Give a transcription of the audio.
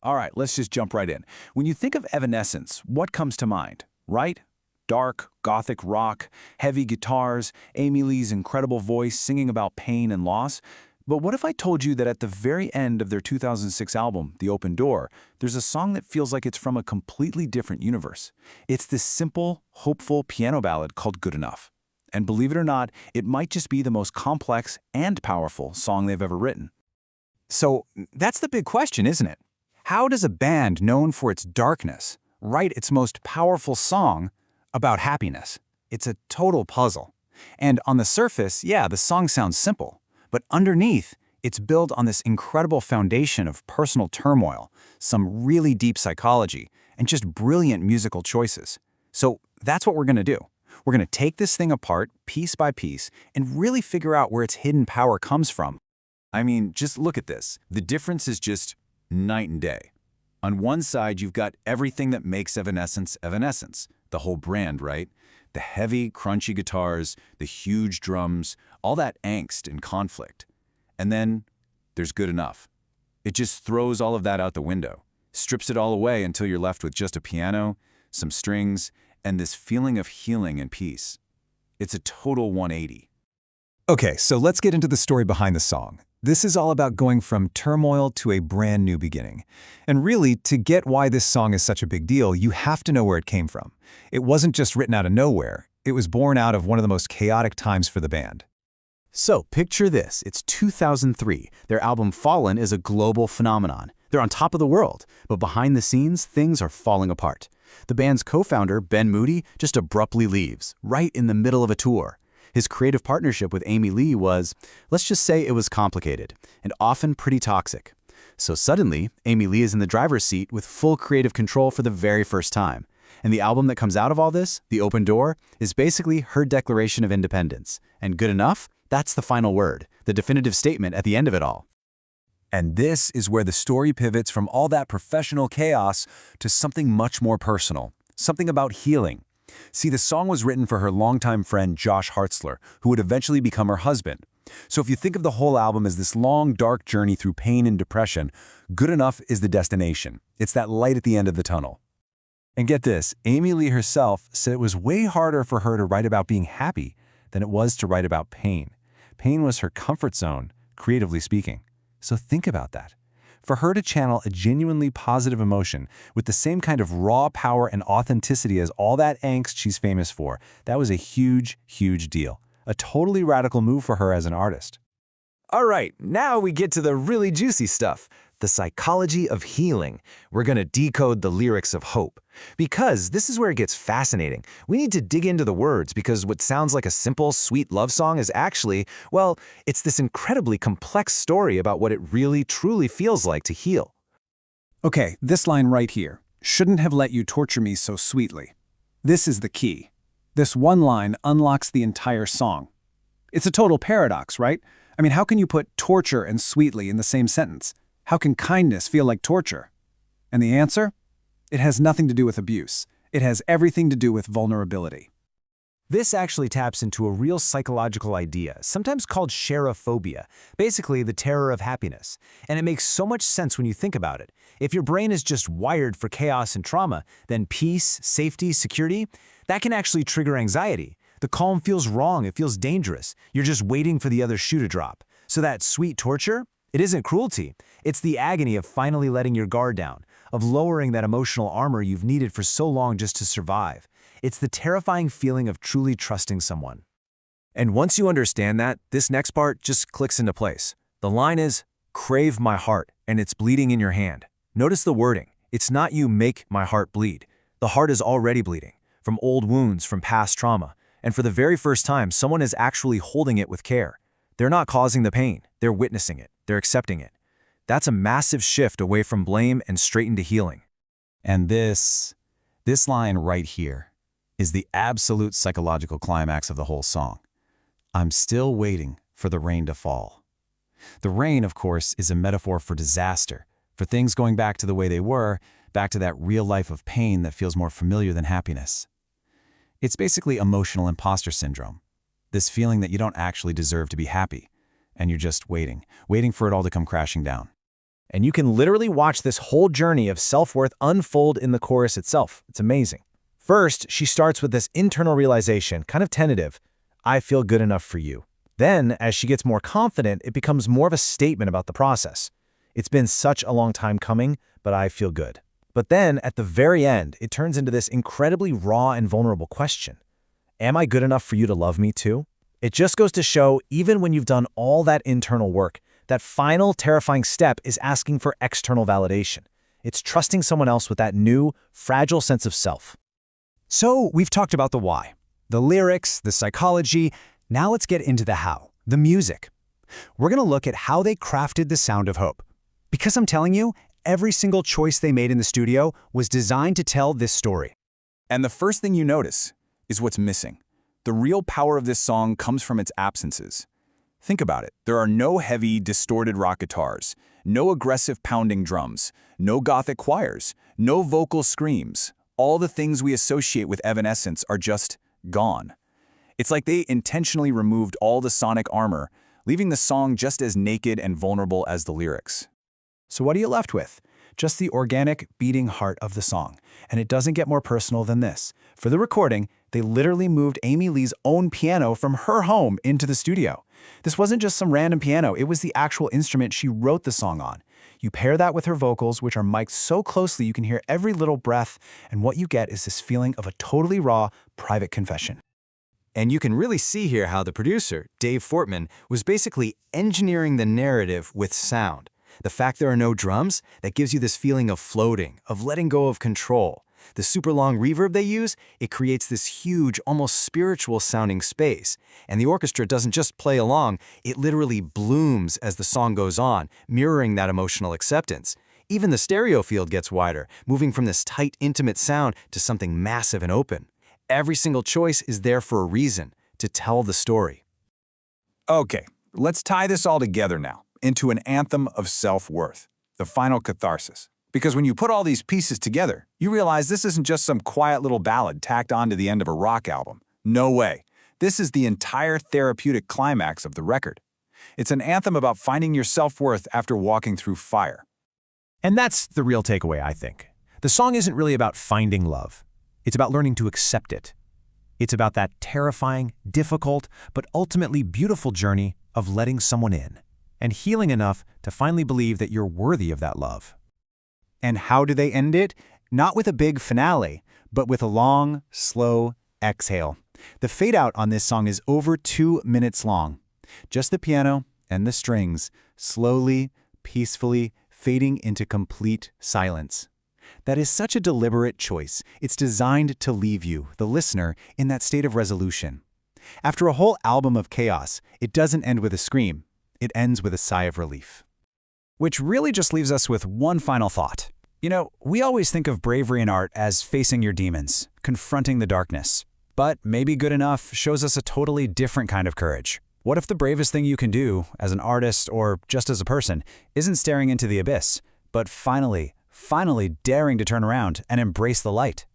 All right, let's just jump right in. When you think of Evanescence, what comes to mind, right? Dark, gothic rock, heavy guitars, Amy Lee's incredible voice singing about pain and loss. But what if I told you that at the very end of their 2006 album, The Open Door, there's a song that feels like it's from a completely different universe? It's this simple, hopeful piano ballad called Good Enough. And believe it or not, it might just be the most complex and powerful song they've ever written. So that's the big question, isn't it? How does a band known for its darkness write its most powerful song about happiness? It's a total puzzle. And on the surface, yeah, the song sounds simple. But underneath, it's built on this incredible foundation of personal turmoil, some really deep psychology, and just brilliant musical choices. So that's what we're going to do. We're going to take this thing apart, piece by piece, and really figure out where its hidden power comes from. I mean, just look at this. The difference is just night and day. On one side, you've got everything that makes Evanescence Evanescence, the whole brand, right? The heavy, crunchy guitars, the huge drums, all that angst and conflict. And then there's Good Enough. It just throws all of that out the window, strips it all away until you're left with just a piano, some strings, and this feeling of healing and peace. It's a total 180. Okay, so let's get into the story behind the song. This is all about going from turmoil to a brand new beginning. And really, to get why this song is such a big deal, you have to know where it came from. It wasn't just written out of nowhere. It was born out of one of the most chaotic times for the band. So, picture this. It's 2003. Their album Fallen is a global phenomenon. They're on top of the world, but behind the scenes, things are falling apart. The band's co-founder, Ben Moody, just abruptly leaves, right in the middle of a tour. His creative partnership with Amy Lee was, let's just say it was complicated, and often pretty toxic. So suddenly, Amy Lee is in the driver's seat with full creative control for the very first time. And the album that comes out of all this, The Open Door, is basically her declaration of independence. And Good Enough? That's the final word, the definitive statement at the end of it all. And this is where the story pivots from all that professional chaos to something much more personal, something about healing. See, the song was written for her longtime friend Josh Hartzler, who would eventually become her husband. So if you think of the whole album as this long, dark journey through pain and depression, Good Enough is the destination. It's that light at the end of the tunnel. And get this, Amy Lee herself said it was way harder for her to write about being happy than it was to write about pain. Pain was her comfort zone, creatively speaking. So think about that. For her to channel a genuinely positive emotion with the same kind of raw power and authenticity as all that angst she's famous for, that was a huge, huge deal. A totally radical move for her as an artist. All right, now we get to the really juicy stuff, the psychology of healing. We're going to decode the lyrics of hope. Because this is where it gets fascinating. We need to dig into the words because what sounds like a simple, sweet love song is actually, well, it's this incredibly complex story about what it really, truly feels like to heal. Okay, this line right here, shouldn't have let you torture me so sweetly. This is the key. This one line unlocks the entire song. It's a total paradox, right? I mean, how can you put torture and sweetly in the same sentence? How can kindness feel like torture? And the answer? It has nothing to do with abuse. It has everything to do with vulnerability. This actually taps into a real psychological idea, sometimes called cherophobia, basically the terror of happiness. And it makes so much sense when you think about it. If your brain is just wired for chaos and trauma, then peace, safety, security, that can actually trigger anxiety. The calm feels wrong, it feels dangerous. You're just waiting for the other shoe to drop. So that sweet torture, it isn't cruelty. It's the agony of finally letting your guard down, of lowering that emotional armor you've needed for so long just to survive. It's the terrifying feeling of truly trusting someone. And once you understand that, this next part just clicks into place. The line is, crave my heart, and it's bleeding in your hand. Notice the wording. It's not you make my heart bleed. The heart is already bleeding, from old wounds, from past trauma. And for the very first time, someone is actually holding it with care. They're not causing the pain. They're witnessing it. They're accepting it. That's a massive shift away from blame and straight into healing. And this line right here is the absolute psychological climax of the whole song. I'm still waiting for the rain to fall. The rain, of course, is a metaphor for disaster, for things going back to the way they were, back to that real life of pain that feels more familiar than happiness. It's basically emotional imposter syndrome, this feeling that you don't actually deserve to be happy, and you're just waiting for it all to come crashing down. And you can literally watch this whole journey of self-worth unfold in the chorus itself. It's amazing. First, she starts with this internal realization, kind of tentative, I feel good enough for you. Then, as she gets more confident, it becomes more of a statement about the process. It's been such a long time coming, but I feel good. But then, at the very end, it turns into this incredibly raw and vulnerable question. Am I good enough for you to love me too? It just goes to show, even when you've done all that internal work, that final terrifying step is asking for external validation. It's trusting someone else with that new, fragile sense of self. So we've talked about the why, the lyrics, the psychology. Now let's get into the how, the music. We're going to look at how they crafted the sound of hope. Because I'm telling you, every single choice they made in the studio was designed to tell this story. And the first thing you notice is what's missing. The real power of this song comes from its absences. Think about it. There are no heavy, distorted rock guitars, no aggressive pounding drums, no gothic choirs, no vocal screams. All the things we associate with Evanescence are just gone. It's like they intentionally removed all the sonic armor, leaving the song just as naked and vulnerable as the lyrics. So what are you left with? Just the organic, beating heart of the song. And it doesn't get more personal than this. For the recording, they literally moved Amy Lee's own piano from her home into the studio. This wasn't just some random piano, it was the actual instrument she wrote the song on. You pair that with her vocals, which are mic'd so closely you can hear every little breath, and what you get is this feeling of a totally raw, private confession. And you can really see here how the producer, Dave Fortman, was basically engineering the narrative with sound. The fact there are no drums, that gives you this feeling of floating, of letting go of control. The super long reverb they use, it creates this huge, almost spiritual sounding space. And the orchestra doesn't just play along, it literally blooms as the song goes on, mirroring that emotional acceptance. Even the stereo field gets wider, moving from this tight, intimate sound to something massive and open. Every single choice is there for a reason, to tell the story. Okay, let's tie this all together now into an anthem of self-worth, the final catharsis. Because when you put all these pieces together, you realize this isn't just some quiet little ballad tacked on to the end of a rock album. No way. This is the entire therapeutic climax of the record. It's an anthem about finding your self-worth after walking through fire. And that's the real takeaway, I think. The song isn't really about finding love. It's about learning to accept it. It's about that terrifying, difficult, but ultimately beautiful journey of letting someone in and healing enough to finally believe that you're worthy of that love. And how do they end it? Not with a big finale, but with a long, slow exhale. The fade-out on this song is over 2 minutes long. Just the piano and the strings, slowly, peacefully fading into complete silence. That is such a deliberate choice. It's designed to leave you, the listener, in that state of resolution. After a whole album of chaos, it doesn't end with a scream. It ends with a sigh of relief. Which really just leaves us with one final thought. You know, we always think of bravery in art as facing your demons, confronting the darkness. But maybe Good Enough shows us a totally different kind of courage. What if the bravest thing you can do, as an artist or just as a person, isn't staring into the abyss, but finally daring to turn around and embrace the light?